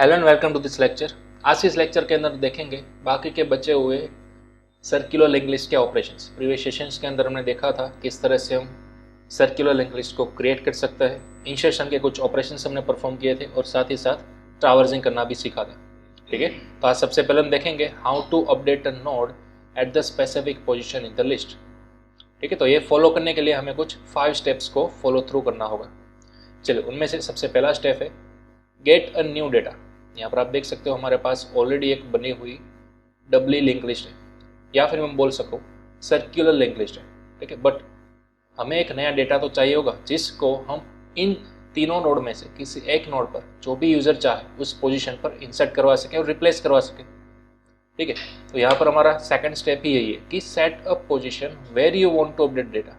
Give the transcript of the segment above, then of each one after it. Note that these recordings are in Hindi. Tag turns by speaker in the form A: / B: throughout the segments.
A: Hello and welcome to this lecture. आज के इस लेक्चर के अंदर देखेंगे बाकी के बचे हुए सर्कुलर लिंक लिस्ट के ऑपरेशंस। प्रीवियस सेशंस के अंदर हमने देखा था किस तरह से हम सर्कुलर लिंक लिस्ट को क्रिएट कर सकते हैं। इंसर्शन के कुछ ऑपरेशंस हमने परफॉर्म किए थे और साथ ही साथ ट्रावर्सिंग करना भी सीखा था। ठीक है, तो आज सबसे पहले हम देखेंगे how to update a node at the specific position in the list. ठीक है, तो ये फॉलो करने के लिए हमें कुछ 5 स्टेप्स को फॉलो थ्रू करना होगा। चलिए, उनमें से सबसे पहला स्टेप है गेट अ न्यू डेटा। यहाँ पर आप देख सकते हो हमारे पास ऑलरेडी एक बनी हुई डबली लिंक लिस्ट है, या फिर मैं बोल सकूँ सर्कुलर लिंक लिस्ट है। ठीक है, बट हमें एक नया डेटा तो चाहिए होगा जिसको हम इन तीनों नोड में से किसी एक नोड पर जो भी यूजर चाहे उस पोजीशन पर इंसर्ट करवा सके और रिप्लेस करवा सके। ठीक है, तो यहाँ पर हमारा सेकंड स्टेप ही यही है कि set a position where you want to update data.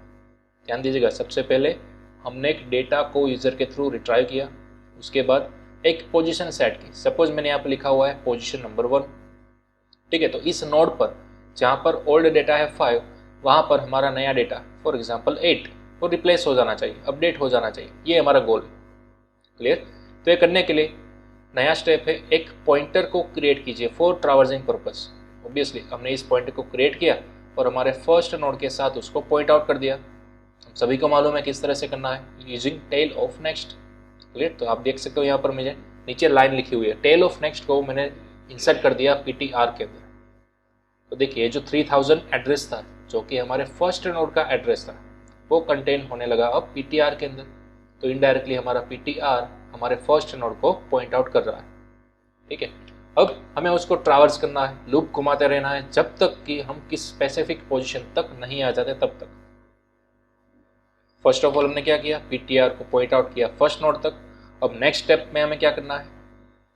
A: ध्यान दीजिएगा, सबसे पहले हमने एक डेटा को यूजर के थ्रू रिट्राइव किया, उसके बाद एक पोजीशन सेट की। सपोज मैंने यहाँ पर लिखा हुआ है पोजीशन नंबर 1। ठीक है, तो इस नोड पर जहाँ पर ओल्ड डेटा है 5, वहाँ पर हमारा नया डेटा फॉर एग्जांपल 8 वो रिप्लेस हो जाना चाहिए, अपडेट हो जाना चाहिए। ये हमारा गोल है। क्लियर? तो ये करने के लिए नया स्टेप है एक पॉइंटर को क्रिएट कीजिए फॉर ट्रावर्सिंग पर्पस। ऑब्वियसली हमने इस पॉइंटर को क्रिएट किया और हमारे फर्स्ट नोड के साथ उसको पॉइंट आउट कर दिया। हम सभी को मालूम है किस तरह से करना है, using tail of next. Clear? तो आप देख सकते हो यहाँ पर मुझे नीचे लाइन लिखी हुई है, टेल ऑफ नेक्स्ट को मैंने इंसर्ट कर दिया पीटीआर के अंदर। तो देखिए जो 3000 एड्रेस था जो कि हमारे फर्स्ट नोड का एड्रेस था वो कंटेन होने लगा अब पीटीआर के अंदर। तो इनडायरेक्टली हमारा पीटीआर हमारे फर्स्ट नोड को पॉइंट आउट कर रहा है। ठीक है, अब हमें उसको ट्रावर्स करना है, लूप घुमाते रहना है जब तक कि हम किस स्पेसिफिक पोजीशन तक नहीं आ जाते तब तक। फर्स्ट ऑफ ऑल हमने क्या किया, पीटीआर को पॉइंट आउट किया फर्स्ट नोड तक। अब नेक्स्ट स्टेप में हमें क्या करना है,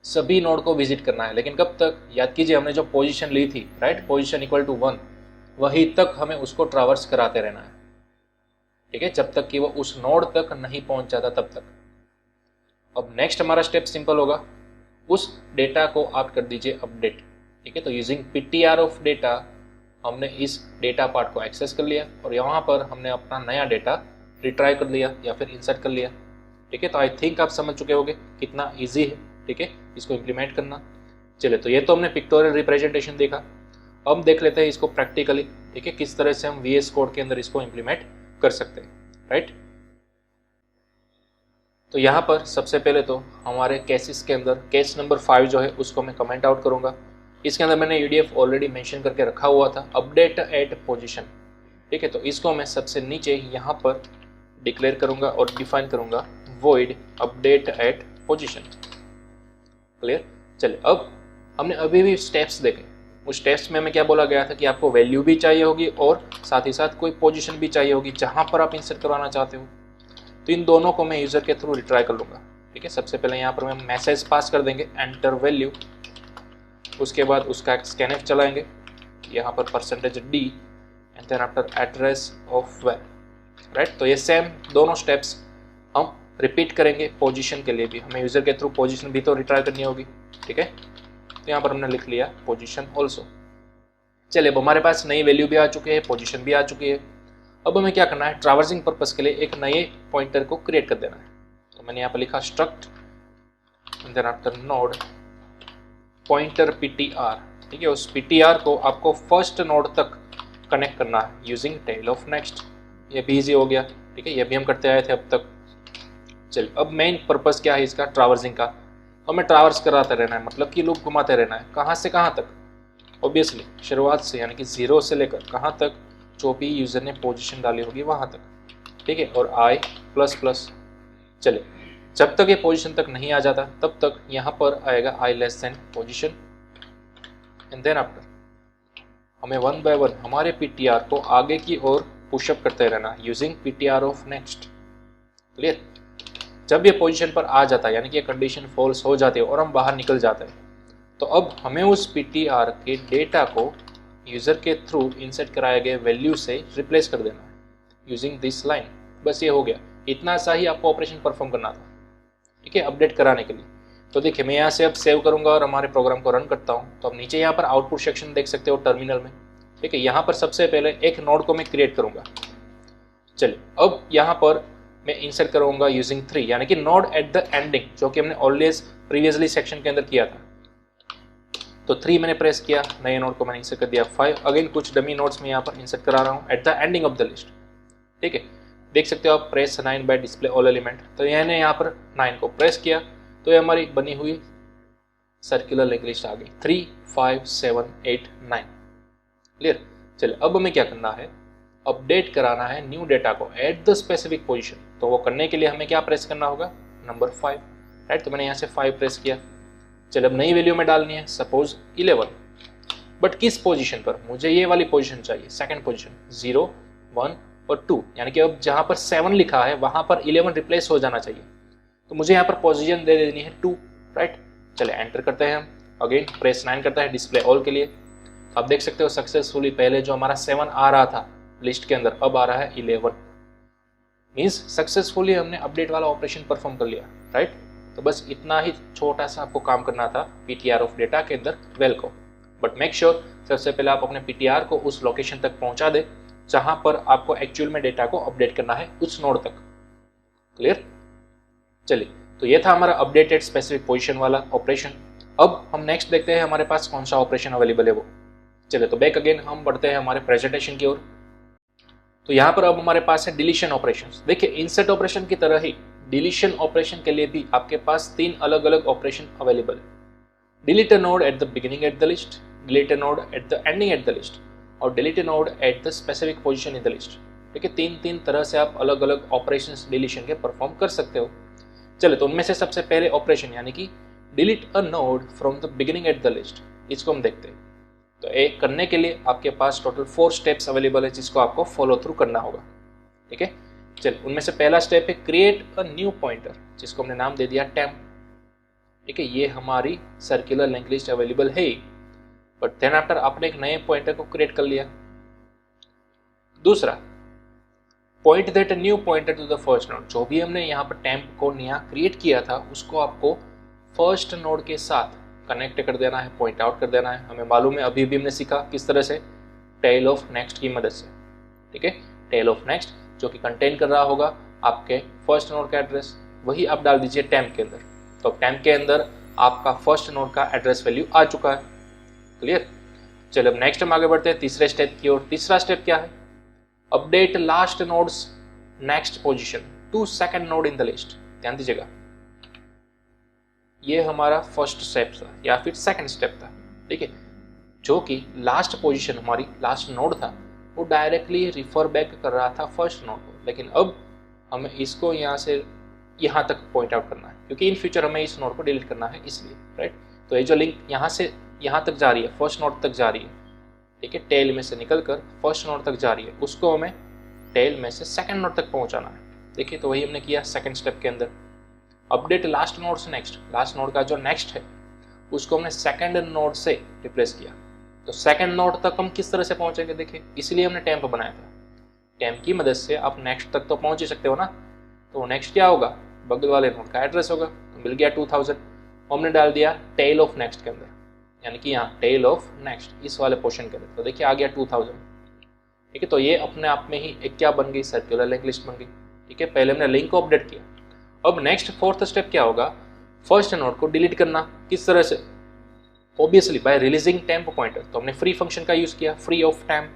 A: सभी नोड को विजिट करना है। लेकिन कब तक? याद कीजिए हमने जो पोजीशन ली थी, राइट, पोजीशन इक्वल टू 1, वहीं तक हमें उसको ट्रावर्स कराते रहना है। ठीक है, जब तक कि वो उस नोड तक नहीं पहुंच जाता तब तक। अब नेक्स्ट हमारा स्टेप सिंपल होगा, उस डेटा को आप कर दीजिए अपडेट। ठीक है, तो यूजिंग पीटीआर ऑफ डेटा हमने इस डेटा पार्ट को एक्सेस कर लिया और यहाँ पर हमने अपना नया डेटा रिट्राइव कर लिया या फिर इंसर्ट कर लिया। ठीक है, तो आई थिंक आप समझ चुके होंगे कितना इजी है। ठीक है, इसको इम्प्लीमेंट करना। चलिए, तो ये तो हमने पिक्टोरियल रिप्रेजेंटेशन देखा। अब देख लेते हैं इसको प्रैक्टिकली। ठीक है, किस तरह से हम VS कोड के अंदर इसको इम्प्लीमेंट कर सकते हैं। राइट, तो यहाँ पर सबसे पहले तो हमारे केसेस के अंदर केस नंबर 5 जो है उसको मैं कमेंट आउट करूँगा। इसके अंदर मैंने EDF ऑलरेडी मेंशन करके रखा हुआ था, अपडेट एट पोजीशन। ठीक है, तो इसको मैं सबसे नीचे यहाँ पर डिक्लेयर करूँगा और डिफाइन करूँगा void update at position. Clear? चलिए, अब हमने अभी भी स्टेप्स देखे। उस स्टेप्स में हमें क्या बोला गया था कि आपको वैल्यू भी चाहिए होगी और साथ ही साथ कोई पोजीशन भी चाहिए होगी जहाँ पर आप इंसर्ट करवाना चाहते हो। तो इन दोनों को मैं यूज़र के थ्रू रिट्राई कर लूँगा। ठीक है, सबसे पहले यहाँ पर हम मैसेज पास कर देंगे एंटर वैल्यू, उसके बाद उसका एक स्कैनफ चलाएंगे यहाँ पर %d and then after address of where. Right, तो ये सेम दोनों स्टेप्स हम रिपीट करेंगे पोजीशन के लिए भी। हमें यूज़र के थ्रू पोजीशन भी तो रिट्राई करनी होगी। ठीक है, तो यहाँ पर हमने लिख लिया पोजीशन ऑल्सो। चलिए, अब हमारे पास नई वैल्यू भी आ चुकी है, पोजीशन भी आ चुकी है। अब हमें क्या करना है, ट्रावर्सिंग पर्पस के लिए एक नए पॉइंटर को क्रिएट कर देना है। तो मैंने यहाँ पर लिखा struct and then after node pointer PTR. ठीक है, उस पीटीआर को आपको फर्स्ट नोड तक कनेक्ट करना है यूजिंग टेल ऑफ नेक्स्ट। ये भी ईजी हो गया। ठीक है, ये भी हम करते आए थे अब तक। चलिए, अब मेन पर्पस क्या है इसका, ट्रावर्सिंग का। हमें ट्रावर्स कराते रहना है, मतलब कि लूप घुमाते रहना है। कहाँ से कहाँ तक? ऑब्वियसली शुरुआत से, यानी कि 0 से लेकर कहाँ तक, जो भी यूज़र ने पोजीशन डाली होगी वहाँ तक। ठीक है, और I++। चलिए, जब तक ये पोजीशन तक नहीं आ जाता तब तक यहाँ पर आएगा I<, position and then after हमें 1 by 1 हमारे पीटीआर को आगे की ओर पुशअप करते रहना using PTR of next. Clear? जब ये पोजीशन पर आ जाता है, यानी कि कंडीशन फॉल्स हो जाती है और हम बाहर निकल जाते हैं, तो अब हमें उस पीटीआर के डेटा को यूज़र के थ्रू इंसर्ट कराए गए वैल्यू से रिप्लेस कर देना है यूजिंग दिस लाइन। बस ये हो गया, इतना सा ही आपको ऑपरेशन परफॉर्म करना था। ठीक है, अपडेट कराने के लिए। तो देखिए, मैं यहाँ से अब सेव करूँगा और हमारे प्रोग्राम को रन करता हूँ। तो अब नीचे यहाँ पर आउटपुट सेक्शन देख सकते हो टर्मिनल में। ठीक है, यहाँ पर सबसे पहले एक नोड को मैं क्रिएट करूँगा। चलिए, अब यहाँ पर मैं इंसर्ट करूंगा यूजिंग 3, यानी कि नोड एट द एंडिंग, जो कि हमने ऑलवेज प्रीवियसली सेक्शन के अंदर किया था। तो 3 मैंने प्रेस किया, नए नोड को मैंने इंसर्ट कर दिया 5। अगेन कुछ डमी नोड्स में यहाँ पर इंसर्ट करा रहा हूँ at the ending of the list. ठीक है, देख सकते हो आप, press 9 by display all element. तो मैंने यहाँ पर 9 को प्रेस किया तो ये हमारी बनी हुई सर्कुलर लिंक लिस्ट आ गई 3, 5, 7, 8, 9। क्लियर। चलिए अब हमें क्या करना है, अपडेट कराना है न्यू डेटा को एट द स्पेसिफिक पोजीशन। तो वो करने के लिए हमें क्या प्रेस करना होगा, नंबर 5, राइट। तो मैंने यहाँ से 5 प्रेस किया। चलिए अब नई वैल्यू में डालनी है, सपोज 11, बट किस पोजीशन पर, मुझे ये वाली पोजीशन चाहिए, सेकंड पोजीशन, 0, 1 और 2, यानी कि अब जहाँ पर 7 लिखा है वहाँ पर 11 रिप्लेस हो जाना चाहिए। तो मुझे यहाँ पर पोजीशन दे देनी है 2, राइट। चलिए एंटर करते हैं हम, अगेन प्रेस 9 करता है डिस्प्ले ऑल के लिए। आप देख सकते हो सक्सेसफुली पहले जो हमारा 7 आ रहा था लिस्ट के अंदर, अब आ रहा है 11, मीन्स सक्सेसफुली हमने अपडेट वाला ऑपरेशन परफॉर्म कर लिया, राइट। तो बस इतना ही छोटा सा आपको काम करना था पीटीआर ऑफ डेटा के अंदर वेल को। बट मेक श्योर सबसे पहले आप अपने पीटीआर को उस लोकेशन तक पहुंचा दे जहां पर आपको एक्चुअल में डेटा को अपडेट करना है, उस नोड तक। क्लियर। चलिए, तो ये था हमारा अपडेटेड स्पेसिफिक पोजीशन वाला ऑपरेशन। अब हम नेक्स्ट देखते हैं हमारे पास कौन सा ऑपरेशन अवेलेबल है वो। चलिए, तो बैक अगेन हम बढ़ते हैं हमारे प्रेजेंटेशन की ओर। तो यहाँ पर अब हमारे पास है डिलीशन ऑपरेशंस। देखिए, इंसर्ट ऑपरेशन की तरह ही डिलीशन ऑपरेशन के लिए भी आपके पास 3 अलग अलग ऑपरेशन अवेलेबल है। Delete a node at the beginning at the list, delete a node at the ending at the list और delete a node at the specific position in the list. ठीक है, 3 तरह से आप अलग अलग ऑपरेशंस डिलीशन के परफॉर्म कर सकते हो। चलिए, तो उनमें से सबसे पहले ऑपरेशन यानी कि delete a node from the beginning at the list, इसको हम देखते हैं। तो एक करने के लिए आपके पास टोटल 4 स्टेप्स अवेलेबल है जिसको आपको फॉलो थ्रू करना होगा। ठीक है, चलिए, उनमें से पहला स्टेप है क्रिएट अ न्यू पॉइंटर, जिसको हमने नाम दे दिया टेम्प। ठीक है, ये हमारी सर्कुलर लिंक लिस्ट अवेलेबल है, बट देन आफ्टर आपने एक नए पॉइंटर को क्रिएट कर लिया। दूसरा, point that a new pointer to the first node, जो भी हमने यहाँ पर टेम्प को नया क्रिएट किया था उसको आपको फर्स्ट नोड के साथ कनेक्ट कर देना है, पॉइंट आउट कर देना है। हमें मालूम है, अभी भी हमने सीखा किस तरह से, टेल ऑफ नेक्स्ट की मदद से। ठीक है, टेल ऑफ नेक्स्ट जो कि कंटेन कर रहा होगा आपके फर्स्ट नोड का एड्रेस, वही आप डाल दीजिए टेम्प के अंदर। तो टेम्प के अंदर आपका फर्स्ट नोड का एड्रेस वैल्यू आ चुका है। क्लियर। चलिए, अब नेक्स्ट हम आगे बढ़ते हैं तीसरे स्टेप की ओर। तीसरा स्टेप क्या है, update last node's next position to second node in the list. ध्यान दीजिएगा, ये हमारा फर्स्ट स्टेप था या फिर सेकंड स्टेप था। ठीक है, जो कि लास्ट पोजीशन हमारी लास्ट नोड था वो डायरेक्टली रिफर बैक कर रहा था फर्स्ट नोड को, लेकिन अब हमें इसको यहाँ से यहाँ तक पॉइंट आउट करना है क्योंकि इन फ्यूचर हमें इस नोड को डिलीट करना है इसलिए, राइट। तो ये जो लिंक यहाँ से यहाँ तक जा रही है, फर्स्ट नोड तक जा रही है, ठीक है, टेल में से निकल कर फर्स्ट नोड तक जा रही है, उसको हमें टेल में से सेकंड नोड तक पहुँचाना है। देखिए, तो वही हमने किया सेकंड स्टेप के अंदर। अपडेट लास्ट नोड से नेक्स्ट, लास्ट नोड का जो नेक्स्ट है उसको हमने सेकंड नोड से रिप्लेस किया। तो सेकंड नोड तक हम किस तरह से पहुंचेंगे, देखिए, इसलिए हमने टेम्प बनाया था। टेम्प की मदद से आप नेक्स्ट तक तो पहुंच ही सकते हो ना। तो नेक्स्ट क्या होगा, बगल वाले नोड का एड्रेस होगा। तो मिल गया 2000, हमने डाल दिया टेल ऑफ नेक्स्ट के अंदर, यानी कि यहाँ टेल ऑफ नेक्स्ट इस वाले पोर्शन के अंदर। तो देखिए, आ गया 2000। ठीक है, तो ये अपने आप में ही एक क्या बन गई, सर्कुलर लिंक लिस्ट बन गई। ठीक है, पहले हमने लिंक को अपडेट किया। अब नेक्स्ट फोर्थ स्टेप क्या होगा, फर्स्ट नोड को डिलीट करना। किस तरह से, obviously bye releasing temp pointer. तो हमने फ्री फंक्शन का यूज किया, फ्री ऑफ टेम्प।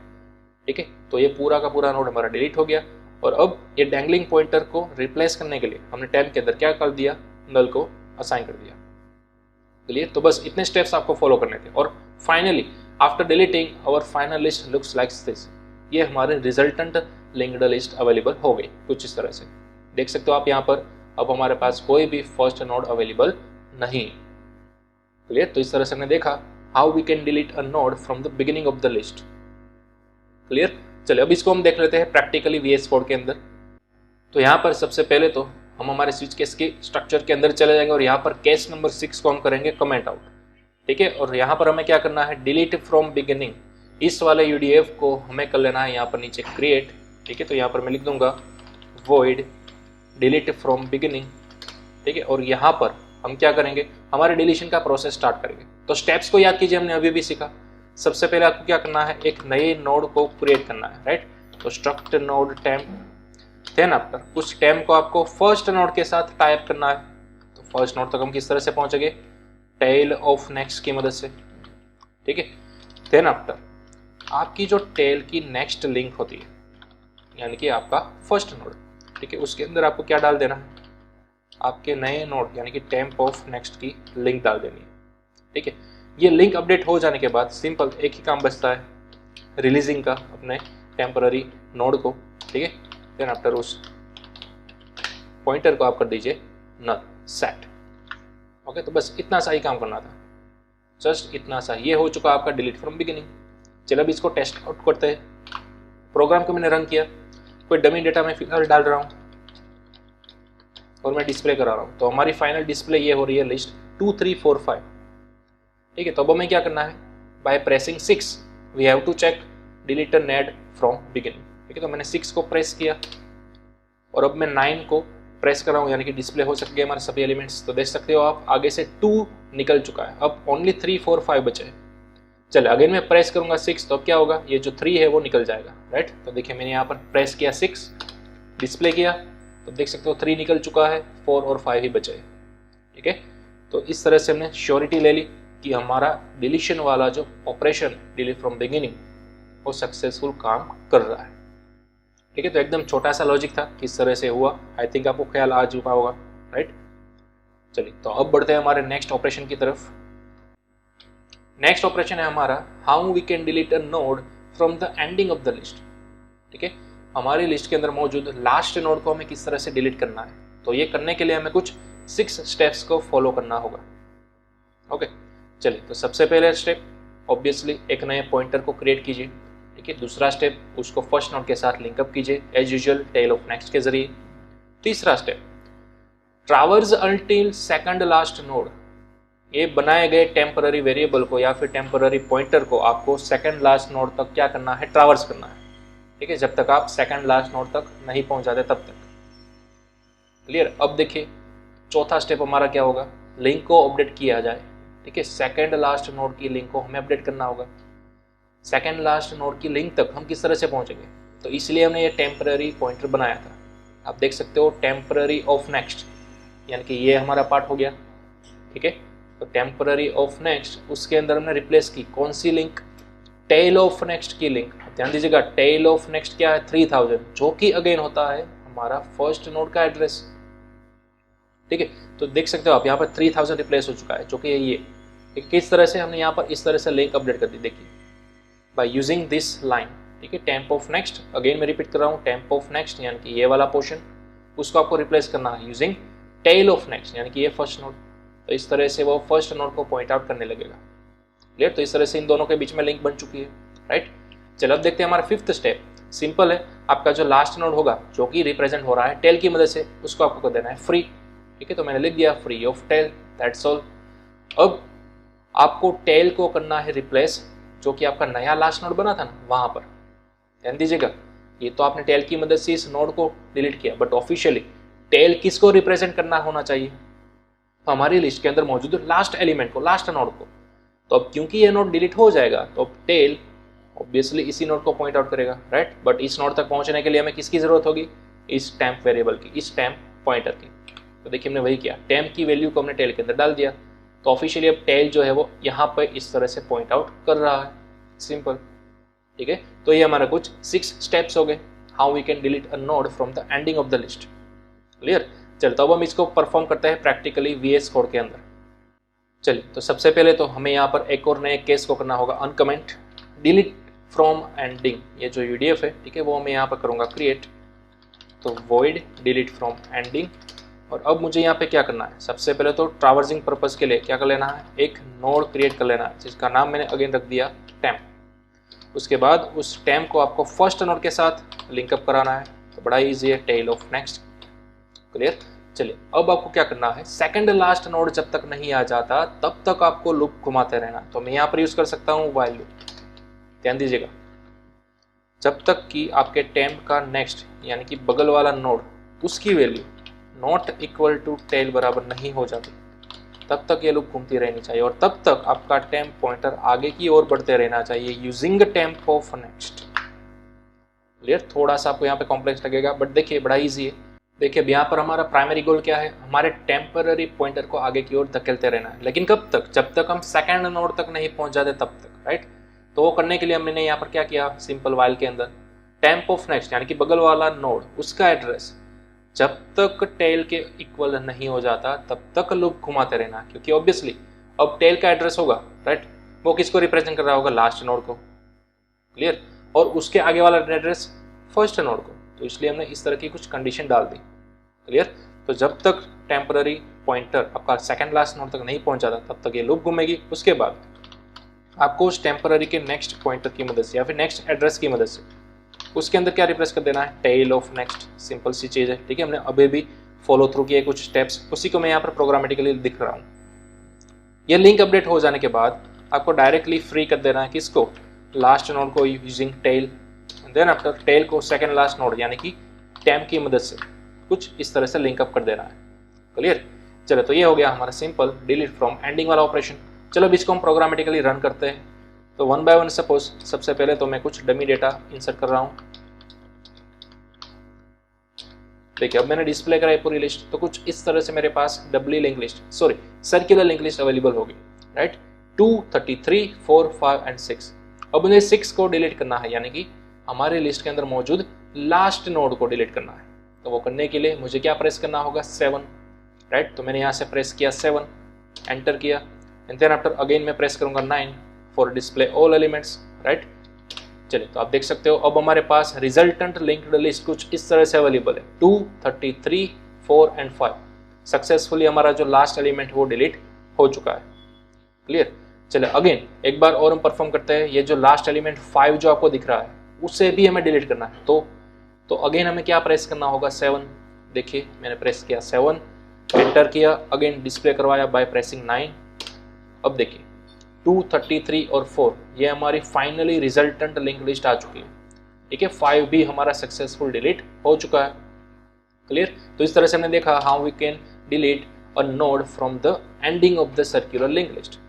A: ठीक है, तो ये पूरा का पूरा नोड हमारा डिलीट हो गया। और अब ये डैंगलिंग पॉइंटर को रिप्लेस करने के लिए हमने टेम्प के अंदर क्या कर दिया, नल को असाइन कर दिया। क्लियर। तो बस इतने स्टेप्स आपको फॉलो करने थे। और finally after deleting our final list looks like this, ये हमारे रिजल्टेंट लिंक्ड लिस्ट अवेलेबल हो गई कुछ इस तरह से। देख सकते हो आप यहाँ पर, अब हमारे पास कोई भी फर्स्ट नोड अवेलेबल नहीं। क्लियर। तो इस तरह से हमने देखा how we can delete a node from the beginning of the list. Clear. चलिए, अब इसको हम देख लेते हैं प्रैक्टिकली VS कोड के अंदर। तो यहाँ पर सबसे पहले तो हम हमारे स्विच केस के स्ट्रक्चर के अंदर चले जाएंगे और यहाँ पर केस नंबर 6 को हम करेंगे कमेंट आउट। ठीक है, और यहाँ पर हमें क्या करना है, डिलीट फ्रॉम बिगिनिंग, इस वाले UDF को हमें कर लेना है यहाँ पर नीचे क्रिएट। ठीक है, तो यहाँ पर मैं लिख दूंगा void डिलीट फ्रॉम बिगिनिंग। ठीक है, और यहाँ पर हम क्या करेंगे, हमारे डिलीशन का प्रोसेस स्टार्ट करेंगे। तो स्टेप्स को याद कीजिए, हमने अभी भी सीखा। सबसे पहले आपको क्या करना है, एक नए नोड को क्रिएट करना है, राइट। तो struct node temp, then after उस टेम्प को आपको फर्स्ट नोड के साथ टाइप करना है। तो फर्स्ट नोड तक हम किस तरह से पहुंचेंगे, टेल ऑफ नेक्स्ट की मदद से, ठीक है। देन आफ्टर आपकी जो टेल की नेक्स्ट लिंक होती है यानी कि आपका फर्स्ट नोड, ठीक है, उसके अंदर आपको क्या डाल देना है, आपके नए नोड यानी कि टेम्प ऑफ नेक्स्ट की लिंक डाल देनी है, ठीक है। ये लिंक अपडेट हो जाने के बाद सिंपल एक ही काम बचता है, रिलीजिंग का अपने टेम्पररी नोड को, ठीक है। देन आफ्टर उस पॉइंटर को आप कर दीजिए नल सेट। ओके, तो बस इतना सा ही काम करना था, जस्ट इतना सा। ये हो चुका आपका डिलीट फ्रॉम बिगिनिंग। चलो अब इसको टेस्ट आउट करते हैं। प्रोग्राम को मैंने रन किया, कोई डमी डेटा मैं फिलहाल डाल रहा हूँ और मैं डिस्प्ले करा रहा हूँ। तो हमारी फाइनल डिस्प्ले ये हो रही है लिस्ट 2 3 4 5, ठीक है। तो अब हमें क्या करना है, by pressing 6 we have to check delete node from beginning, ठीक है। तो मैंने 6 को प्रेस किया और अब मैं 9 को प्रेस कर रहा हूँ, यानी कि डिस्प्ले हो सके हमारे सभी एलिमेंट्स। तो देख सकते हो आप आगे से 2 निकल चुका है, अब ओनली 3 4 5 बचे हैं। चलो अगेन मैं प्रेस करूंगा 6, तो अब क्या होगा, ये जो 3 है वो निकल जाएगा, राइट। तो देखिए मैंने यहाँ पर प्रेस किया 6, डिस्प्ले किया, तो देख सकते हो 3 निकल चुका है, 4 और 5 ही बचे हैं, ठीक है। तो इस तरह से हमने श्योरिटी ले ली कि हमारा डिलीशन वाला जो ऑपरेशन डिलीट फ्रॉम बिगिनिंग वो सक्सेसफुल काम कर रहा है, ठीक है। तो एकदम छोटा सा लॉजिक था, किस तरह से हुआ, आई थिंक आपको ख्याल आ चुका होगा, राइट। चलिए तो अब बढ़ते हैं हमारे नेक्स्ट ऑपरेशन की तरफ। नेक्स्ट ऑपरेशन है हमारा how we can delete a node from the ending of the list, ठीक है। हमारी लिस्ट के अंदर मौजूद लास्ट नोड को हमें किस तरह से डिलीट करना है, तो ये करने के लिए हमें कुछ 6 स्टेप्स को फॉलो करना होगा। ओके, चलिए तो सबसे पहले स्टेप ऑब्वियसली एक नए पॉइंटर को क्रिएट कीजिए, ठीक है। दूसरा स्टेप उसको फर्स्ट नोड के साथ लिंकअप कीजिए as usual tail of next के जरिए। तीसरा step traverse until second last node, ये बनाए गए टेम्पररी वेरिएबल को या फिर टेम्पररी पॉइंटर को आपको सेकंड लास्ट नोड तक क्या करना है, ट्रैवर्स करना है, ठीक है। जब तक आप सेकंड लास्ट नोड तक नहीं पहुंच जाते तब तक, क्लियर। अब देखिए चौथा स्टेप हमारा क्या होगा, लिंक को अपडेट किया जाए, ठीक है। सेकंड लास्ट नोड की लिंक को हमें अपडेट करना होगा। सेकंड लास्ट नोड की लिंक तक हम किस तरह से पहुंचेंगे, तो इसलिए हमने ये टेम्पररी पॉइंटर बनाया था। आप देख सकते हो टेम्पररी ऑफ नेक्स्ट, यानी कि ये हमारा पार्ट हो गया, ठीक है। तो टेम्पररी ऑफ नेक्स्ट उसके अंदर हमने रिप्लेस की कौन सी लिंक, टेल ऑफ नेक्स्ट की लिंक। ध्यान दीजिएगा टेल ऑफ नेक्स्ट क्या है, 3000, जो कि अगेन होता है हमारा फर्स्ट नोड का एड्रेस, ठीक है। तो देख सकते हो आप यहाँ पर 3000 रिप्लेस हो चुका है, जो कि ये किस तरह से हमने यहाँ पर इस तरह से लिंक अपडेट कर दी, देखिए बाय यूजिंग दिस लाइन, ठीक है। टेम्प ऑफ नेक्स्ट, अगेन मैं रिपीट कर रहा हूँ, टेम्प ऑफ नेक्स्ट यानी कि ये वाला पोर्शन, उसको आपको रिप्लेस करना है यूजिंग टेल ऑफ नेक्स्ट यानी कि ये फर्स्ट नोड। तो इस तरह से वो फर्स्ट नोड को पॉइंट आउट करने लगेगा, क्लियर। तो इस तरह से इन दोनों के बीच में लिंक बन चुकी है, राइट। चलो अब देखते हैं हमारा फिफ्थ स्टेप, सिंपल है। आपका जो लास्ट नोड होगा जो कि रिप्रेजेंट हो रहा है टेल की मदद से, उसको आपको कर देना है फ्री, ठीक है। तो मैंने लिख दिया free of tail, that's all. अब आपको टेल को करना है रिप्लेस, जो कि आपका नया लास्ट नोड बना था ना वहां पर। ध्यान दीजिएगा, ये तो आपने टेल की मदद से इस नोड को डिलीट किया, बट ऑफिशियली टेल किसको रिप्रेजेंट करना होना चाहिए, तो हमारी लिस्ट के अंदर मौजूद लास्ट एलिमेंट को, लास्ट नोड को। तो अब क्योंकि ये नोड डिलीट हो जाएगा तो अब टेल ऑब्वियसली इसी नोड को पॉइंट आउट करेगा, राइट। बट इस नोड तक पहुंचने के लिए हमें किसकी जरूरत होगी, इस टेम्प वेरिएबल की, इस टेम्प पॉइंटर की। तो देखिए हमने वही किया, टेम्प की वैल्यू को हमने टेल के अंदर डाल दिया। तो ऑफिशियली अब टेल जो है वो यहाँ पर इस तरह से पॉइंट आउट कर रहा है, सिंपल, ठीक है। तो ये हमारा कुछ 6 स्टेप्स हो गए, how we can delete a node from the ending of the list, clear. चलिए तो अब हम इसको परफॉर्म करते हैं प्रैक्टिकली VS कोड के अंदर। चलिए तो सबसे पहले तो हमें यहाँ पर एक और नए केस को करना होगा, अनकमेंट डिलीट फ्रॉम एंडिंग। ये जो UDF है, ठीक है, वो मैं यहाँ पर करूँगा क्रिएट, तो वॉइड डिलीट फ्रॉम एंडिंग। और अब मुझे यहाँ पे क्या करना है, सबसे पहले तो ट्रैवर्सिंग पर्पस के लिए क्या कर लेना है, एक नोड क्रिएट कर लेना है जिसका नाम मैंने अगेन रख दिया टेम्प। उसके बाद उस टेम्प को आपको फर्स्ट नोड के साथ लिंकअप कराना है, तो बड़ा ईजी है, टेल ऑफ नेक्स्ट, क्लियर। चलिए अब आपको क्या करना है, सेकंड लास्ट नोड जब तक नहीं आ जाता तब तक आपको लूप घुमाते रहना। तो मैं यहाँ पर यूज कर सकता हूँ व्हाइल लूप, ध्यान दीजिएगा, जब तक कि आपके टेम्प का नेक्स्ट यानी कि बगल वाला नोड उसकी value not equal to tail बराबर नहीं हो जाती तब तक ये लूप घूमती रहनी चाहिए, और तब तक आपका टेम्प पॉइंटर आगे की ओर बढ़ते रहना चाहिए using temp of next, clear, थोड़ा सा आपको यहाँ पे कॉम्प्लेक्स लगेगा बट देखिए बड़ा ईजी है। देखिए अब यहाँ पर हमारा प्राइमरी गोल क्या है, हमारे टेम्पररी पॉइंटर को आगे की ओर धकेलते रहना है, लेकिन कब तक, जब तक हम सेकंड नोड तक नहीं पहुंच जाते तब तक, राइट। तो वो करने के लिए हमने यहाँ पर क्या किया, सिंपल वाइल के अंदर टेम्प ऑफ नेक्स्ट यानी कि बगल वाला नोड, उसका एड्रेस जब तक टेल के इक्वल नहीं हो जाता तब तक लूप घुमाते रहना, क्योंकि ऑब्वियसली अब टेल का एड्रेस होगा, राइट, वो किसको रिप्रेजेंट कर रहा होगा, लास्ट नोड को, क्लियर, और उसके आगे वाला एड्रेस फर्स्ट नोड को, तो इसलिए हमने इस तरह की कुछ कंडीशन डाल दी, क्लियर। तो जब तक टेम्पररी पॉइंटर आपका सेकंड लास्ट नोड तक नहीं पहुंच जाता तब तक ये लूप घूमेगी। उसके बाद आपको उस टेम्पररी के नेक्स्ट पॉइंटर की मदद से या फिर नेक्स्ट एड्रेस की मदद से उसके अंदर क्या रिप्रेस कर देना है, टेल ऑफ नेक्स्ट, सिंपल सी चीज़ है, ठीक है। हमने अभी भी फॉलो थ्रू किए कुछ स्टेप्स, उसी को मैं यहाँ पर प्रोग्रामेटिकली दिख रहा हूँ। ये लिंक अपडेट हो जाने के बाद आपको डायरेक्टली फ्री कर देना है किसको, लास्ट नोड को using tail, then after tail को सेकंड लास्ट नोड यानी कि टेम्प की मदद से कुछ इस तरह से लिंक अप कर देना है, क्लियर। चलो तो ये हो गया हमारा सिंपल डिलीट फ्रॉम एंडिंग वाला ऑपरेशन। चलो अब इसको हम प्रोग्रामेटिकली रन करते हैं। तो वन बाय वन सपोज सबसे पहले तो मैं कुछ डमी डेटा इंसर्ट कर रहा हूँ। देखिए अब मैंने डिस्प्ले कराई पूरी लिस्ट, तो कुछ इस तरह से मेरे पास doubly link list, sorry circular link list available होगी, राइट, 2, 33, 4, 5 एंड 6। अब मुझे 6 को डिलीट करना है, यानी कि हमारे लिस्ट के अंदर मौजूद लास्ट नोड को डिलीट करना है। तो वो करने के लिए मुझे क्या प्रेस करना होगा, 7, राइट। तो मैंने यहाँ से प्रेस किया 7, एंटर किया, एंड देन आफ्टर अगेन मैं प्रेस करूंगा 9 for display all elements, right. चलिए तो आप देख सकते हो अब हमारे पास रिजल्टेंट लिंक्ड लिस्ट कुछ इस तरह से अवेलेबल है, 2, 33, 4 एंड 5। सक्सेसफुली हमारा जो लास्ट एलिमेंट वो डिलीट हो चुका है, क्लियर। चलिए अगेन एक बार और हम परफॉर्म करते हैं। ये जो लास्ट एलिमेंट 5 जो आपको दिख रहा है उसे भी हमें डिलीट करना है, तो अगेन हमें क्या प्रेस करना होगा, 7। देखिए मैंने प्रेस किया 7, एंटर किया, अगेन डिस्प्ले करवाया बाय प्रेसिंग 9। अब देखिए 2, 33 और 4 ये हमारी फाइनली रिजल्टेंट लिंक लिस्ट आ चुकी है, ठीक है। 5 भी हमारा सक्सेसफुल डिलीट हो चुका है, क्लियर। तो इस तरह से हमने देखा how we can delete a node from the ending of the circular link list,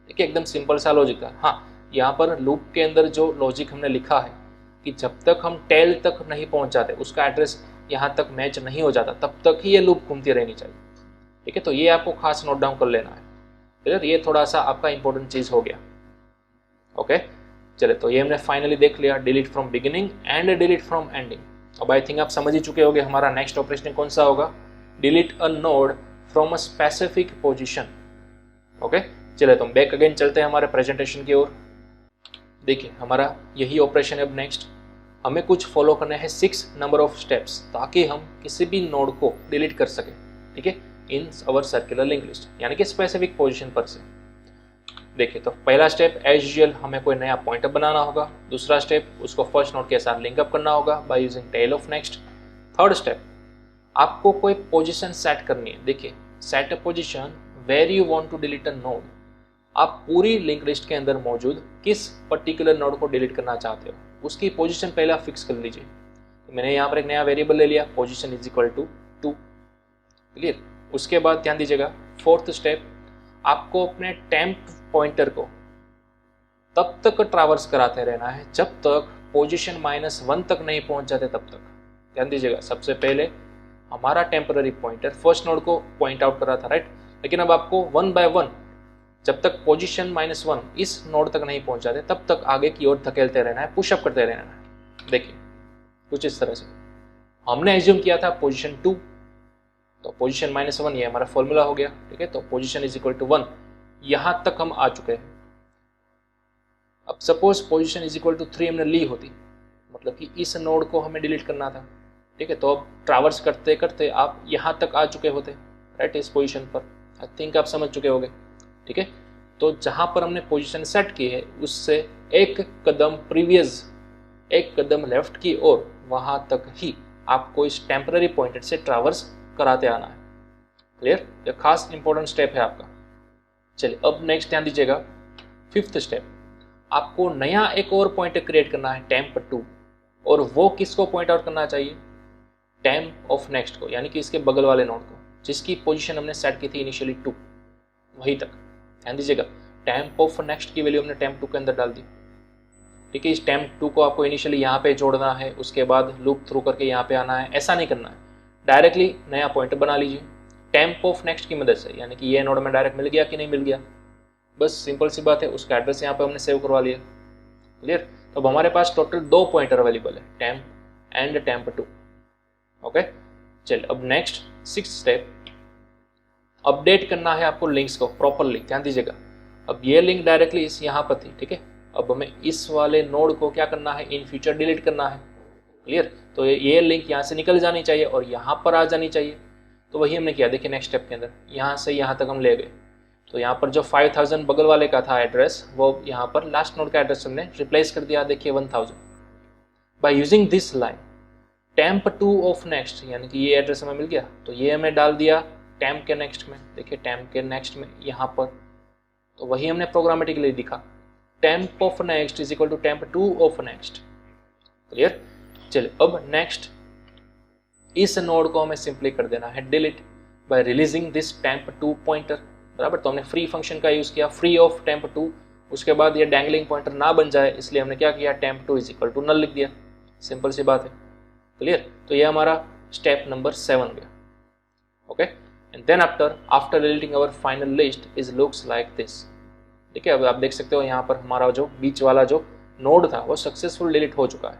A: ठीक है। एकदम सिंपल सा लॉजिक था। हाँ, यहाँ पर लूप के अंदर जो लॉजिक हमने लिखा है कि जब तक हम टेल तक नहीं पहुंच जाते, उसका एड्रेस यहाँ तक मैच नहीं हो जाता, तब तक ही ये लूप घूमती रहनी चाहिए, ठीक है। तो ये आपको खास नोट डाउन कर लेना है, क्लियर। ये थोड़ा सा आपका इंपॉर्टेंट चीज हो गया, ओके। चले तो ये हमने फाइनली देख लिया, delete from beginning and delete from ending. अब आई थिंक आप समझ ही चुके होंगे हमारा नेक्स्ट ऑपरेशन कौन सा होगा, delete a node from a specific position, okay. चले तो हम बैक अगेन चलते हैं हमारे प्रेजेंटेशन की ओर। देखिए हमारा यही ऑपरेशन है। अब नेक्स्ट हमें कुछ फॉलो करने हैं 6 नंबर ऑफ स्टेप्स, ताकि हम किसी भी नोड को डिलीट कर सकें, ठीक है, इन अवर सर्कुलर लिंक लिस्ट, यानी कि स्पेसिफिक पोजीशन पर से। देखिए तो पहला स्टेप एज यूजुअल हमें कोई नया पॉइंटर बनाना होगा। दूसरा स्टेप उसको फर्स्ट नोड के साथ लिंकअप करना होगा by using tail of next. Third step आपको कोई पोजीशन सेट करनी है। देखिए set a position where you want to delete a node, आप पूरी लिंक लिस्ट के अंदर मौजूद किस पर्टिकुलर नोड को डिलीट करना चाहते हो उसकी पोजीशन पहले आप फिक्स कर लीजिए। तो मैंने यहाँ पर एक नया वेरिएबल ले लिया, position is equal to 2, clear. उसके बाद ध्यान दीजिएगा फोर्थ स्टेप, आपको अपने टेम्प पॉइंटर को तब तक ट्रैवर्स कराते रहना है जब तक पोजीशन -1 तक नहीं पहुंच जाते तब तक। ध्यान दीजिएगा सबसे पहले हमारा टेम्पररी पॉइंटर फर्स्ट नोड को पॉइंट आउट कर रहा था, राइट, लेकिन अब आपको 1 बाय 1 जब तक पोजीशन -1 इस नोड तक नहीं पहुंच जाते तब तक आगे की ओर धकेलते रहना है, पुशअप करते रहना है। देखिए कुछ इस तरह से हमने एज्यूम किया था पोजीशन 2, तो पोजीशन -1 ये हमारा फॉर्मूला हो गया, ठीक है। तो पोजीशन इज इक्वल टू 1, यहां तक हम आ चुके हैं। अब suppose position is equal to 3 हमने ली होती, मतलब कि इस नोड को हमें डिलीट करना था, ठीक है। तो अब ट्रैवर्स करते करते आप यहां तक आ चुके होते, राइट, इस पोजीशन पर। आई थिंक आप समझ चुके होंगे, ठीक है। तो जहां पर हमने पोजीशन सेट की है उससे एक कदम प्रीवियस, एक कदम लेफ्ट की ओर, वहां तक ही आपको इस टेम्पररी पॉइंटर से ट्रैवर्स कराते आना है, क्लियर। ये खास इंपॉर्टेंट स्टेप है आपका। चलिए अब नेक्स्ट ध्यान दीजिएगा, फिफ्थ स्टेप, आपको नया एक और पॉइंटर क्रिएट करना है टेम्प 2, और वो किसको पॉइंट आउट करना चाहिए, टेम्प ऑफ नेक्स्ट को, यानी कि इसके बगल वाले नोड को, जिसकी पोजीशन हमने सेट की थी इनिशियली 2, वही तक। ध्यान दीजिएगा टेम्प ऑफ नेक्स्ट की वैल्यू हमने टेम्प 2 के अंदर डाल दी, ठीक है। इस टेम्प 2 को आपको इनिशियली यहाँ पे जोड़ना है, उसके बाद लूप थ्रू करके यहाँ पे आना है, ऐसा नहीं करना है। डायरेक्टली नया पॉइंटर बना लीजिए टेम्प ऑफ नेक्स्ट की मदद से, यानी कि ये नोड में डायरेक्ट मिल गया कि नहीं मिल गया, बस सिंपल सी बात है, उसका एड्रेस यहाँ पे हमने सेव करवा लिया। क्लियर। तो अब हमारे पास टोटल 2 पॉइंटर अवेलेबल है, टेम्प एंड टेम्प 2। ओके, चलिए अब नेक्स्ट 6th स्टेप, अपडेट करना है आपको लिंक्स को प्रॉपरली। ध्यान दीजिएगा, अब ये लिंक डायरेक्टली इस यहाँ पर थी, ठीक है। अब हमें इस वाले नोड को क्या करना है, इन फ्यूचर डिलीट करना है। क्लियर। तो ये लिंक यहाँ से निकल जानी चाहिए और यहाँ पर आ जानी चाहिए। तो वही हमने किया, देखिए नेक्स्ट स्टेप के अंदर यहाँ से यहाँ तक हम ले गए। तो यहाँ पर जो 5000 बगल वाले का था एड्रेस, वो यहाँ पर लास्ट नोड का एड्रेस हमने रिप्लेस कर दिया, देखिए 1000। By using this line temp 2 of next, यानी कि ये एड्रेस हमें मिल गया, तो ये हमने डाल दिया टेम्प के नेक्स्ट में। देखिए टेम्प के नेक्स्ट में यहाँ पर, तो वही हमने प्रोग्रामेटिकली दिखा, temp of next is equal to temp 2 of next. Clear. चलिए अब नेक्स्ट इस नोड को हमें सिंपली कर देना है delete bye releasing this temp 2 pointer. बराबर। तो हमने फ्री फंक्शन का यूज किया, फ्री ऑफ टेम्प 2। उसके बाद ये डैंगलिंग पॉइंटर ना बन जाए इसलिए हमने क्या किया, temp 2 is equal to null लिख दिया। सिंपल सी बात है। क्लियर। तो ये हमारा स्टेप नंबर 7 गया। Okay, and then after deleting our final list is looks like this. ठीक है, अब आप देख सकते हो यहाँ पर हमारा जो बीच वाला जो नोड था वो सक्सेसफुल डिलीट हो चुका है।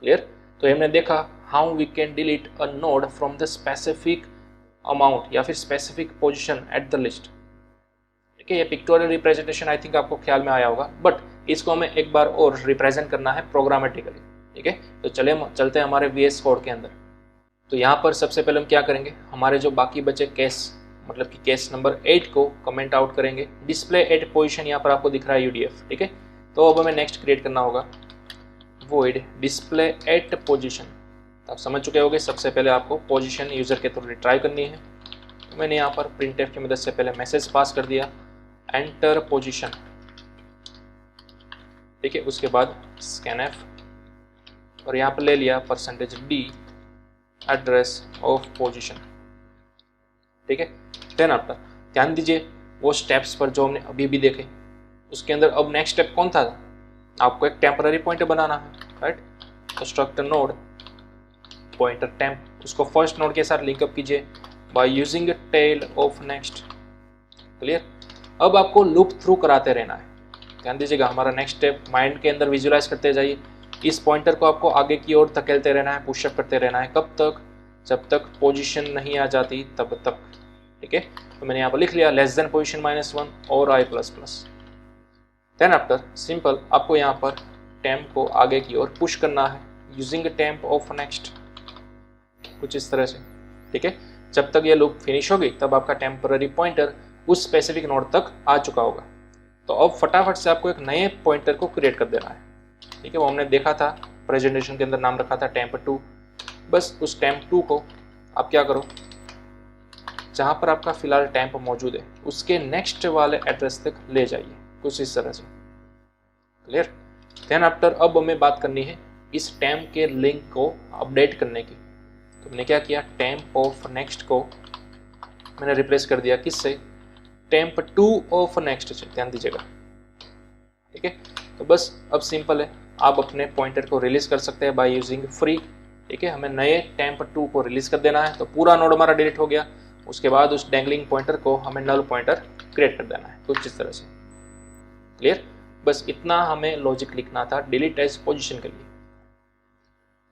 A: क्लियर। तो हमने देखा how we can delete a node from the specific amount या फिर specific position at the list. ठीक है, ये पिक्टोरियल रिप्रेजेंटेशन आई थिंक आपको ख्याल में आया होगा, बट इसको हमें एक बार और रिप्रेजेंट करना है प्रोग्रामेटिकली। ठीक है, तो चलते हैं हमारे VS कोड के अंदर। तो यहाँ पर सबसे पहले हम क्या करेंगे, हमारे जो बाकी बचे केस, मतलब कि केस नंबर 8 को कमेंट आउट करेंगे। डिस्प्ले एट पोजीशन यहाँ पर आपको दिख रहा है UDF। ठीक है, तो अब हमें नेक्स्ट क्रिएट करना होगा void डिस्प्ले एट पोजीशन। आप समझ चुके होंगे, सबसे पहले आपको पोजीशन यूजर के थ्रू रिट्राइव करनी है। तो मैंने यहाँ पर printf की मदद से पहले मैसेज पास कर दिया एंटर पोजीशन। ठीक है, उसके बाद scanf और यहाँ पर ले लिया %d एड्रेस ऑफ पोजीशन। ठीक है, देन आफ्टर ध्यान दीजिए वो स्टेप्स पर जो हमने अभी भी देखे, उसके अंदर अब नेक्स्ट स्टेप कौन था, आपको एक टेम्पररी पॉइंटर बनाना है। Right, construct node pointer temp, उसको फर्स्ट नोड के साथ लिंकअप कीजिए by using tail of next. Clear. अब आपको लूप थ्रू कराते रहना है। ध्यान दीजिएगा, हमारा नेक्स्ट स्टेप माइंड के अंदर विजुलाइज करते जाइए। इस पॉइंटर को आपको आगे की ओर धकेलते रहना है, पुशअप करते रहना है। कब तक, जब तक पोजीशन नहीं आ जाती तब तक। ठीक है, तो मैंने यहाँ पर लिख लिया लेस देन पोजीशन -1 और i++। देन आफ्टर सिंपल आपको यहाँ पर टेम्प को आगे की ओर पुश करना है यूजिंग टेम्प ऑफ नेक्स्ट, कुछ इस तरह से। ठीक है, जब तक ये लूप फिनिश होगी तब आपका टेम्पररी पॉइंटर उस स्पेसिफिक नोड तक आ चुका होगा। तो अब फटाफट से आपको एक नए पॉइंटर को क्रिएट कर देना है। ठीक है, वो हमने देखा था प्रेजेंटेशन के अंदर, नाम रखा था टेम्प 2। बस उस टेम्प 2 को आप क्या करो, जहाँ पर आपका फिलहाल टेम्प मौजूद है उसके नेक्स्ट वाले एड्रेस तक ले जाइए, कुछ इस तरह से। क्लियर। देन आफ्टर अब हमें बात करनी है इस टेम्प के लिंक को अपडेट करने की। तो मैंने क्या किया, टेम्प ऑफ नेक्स्ट को मैंने रिप्लेस कर दिया किससे, टेम्प 2 ऑफ नेक्स्ट से। ध्यान दीजिएगा। ठीक है, तो बस अब सिंपल है, आप अपने पॉइंटर को रिलीज कर सकते हैं बाय यूजिंग फ्री। ठीक है, हमें नए टेम्प 2 को रिलीज कर देना है, तो पूरा नोड हमारा डिलीट हो गया। उसके बाद उस डैंगलिंग पॉइंटर को हमें नल पॉइंटर क्रिएट कर देना है, कुछ इस तरह से। क्लियर। बस इतना हमें लॉजिक लिखना था डिलीट एज पोजीशन के लिए।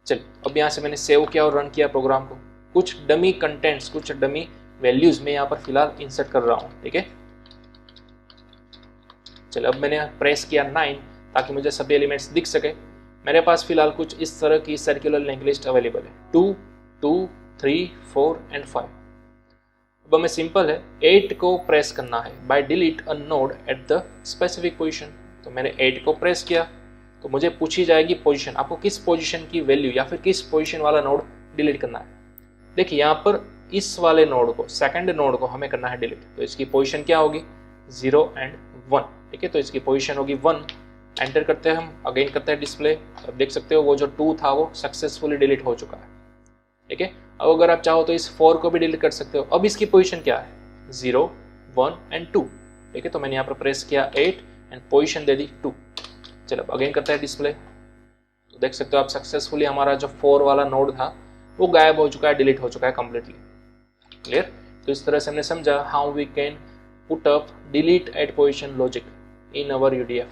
A: चलिए, अब यहाँ से मैंने सेव किया और रन किया प्रोग्राम को। कुछ डमी कंटेंट्स, कुछ डमी वैल्यूज में यहाँ पर फिलहाल इंसर्ट कर रहा हूँ। ठीक है, चलिए अब मैंने प्रेस किया 9 ताकि मुझे सभी एलिमेंट्स दिख सके। मेरे पास फिलहाल कुछ इस तरह की सर्कुलर लिंक लिस्ट अवेलेबल है, 2, 2, 3, 4 एंड 5। अब हमें सिंपल है 8 को प्रेस करना है by delete a node at the specific position. तो मैंने 8 को प्रेस किया तो मुझे पूछी जाएगी पोजीशन, आपको किस पोजीशन की वैल्यू या फिर किस पोजीशन वाला नोड डिलीट करना है। देखिए यहाँ पर इस वाले नोड को, सेकंड नोड को हमें करना है डिलीट। तो इसकी पोजीशन क्या होगी, 0 एंड 1। ठीक है, तो इसकी पोजीशन होगी 1। एंटर करते हैं हम, अगेन करते हैं डिस्प्ले। अब देख सकते हो वो जो 2 था वो सक्सेसफुली डिलीट हो चुका है। ठीक है, अब अगर आप चाहो तो इस 4 को भी डिलीट कर सकते हो। अब इसकी पोजीशन क्या है, 0, 1 एंड 2। ठीक है, तो मैंने यहाँ पर प्रेस किया 8 एंड पोजीशन दे दी 2। चलो अगेन करते हैं डिस्प्ले। तो देख सकते हो आप सक्सेसफुली हमारा जो 4 वाला नोड था वो गायब हो चुका है, डिलीट हो चुका है कम्प्लीटली। क्लियर? तो इस तरह से हमने समझा how we can put up delete at position logic in our UDF.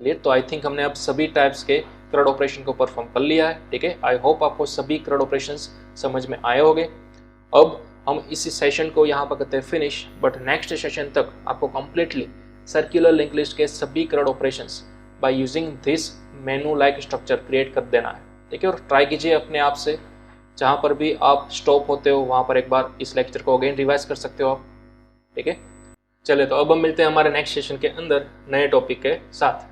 A: Clear? तो आई थिंक हमने अब सभी टाइप्स के CRUD ऑपरेशन को परफॉर्म कर लिया है। ठीक है, आई होप आपको सभी CRUD ऑपरेशंस समझ में आए होंगे। अब हम इसी सेशन को यहाँ पर करते हैं फिनिश, बट नेक्स्ट सेशन तक आपको कंप्लीटली सर्कुलर लिंक लिस्ट के सभी CRUD operations by using this menu like structure create कर देना है। ठीक है, और ट्राई कीजिए अपने आप से, जहाँ पर भी आप स्टॉप होते हो वहाँ पर एक बार इस लेक्चर को अगेन रिवाइज कर सकते हो आप। ठीक है, चलिए तो अब हम मिलते हैं हमारे नेक्स्ट सेशन के अंदर नए टॉपिक के साथ।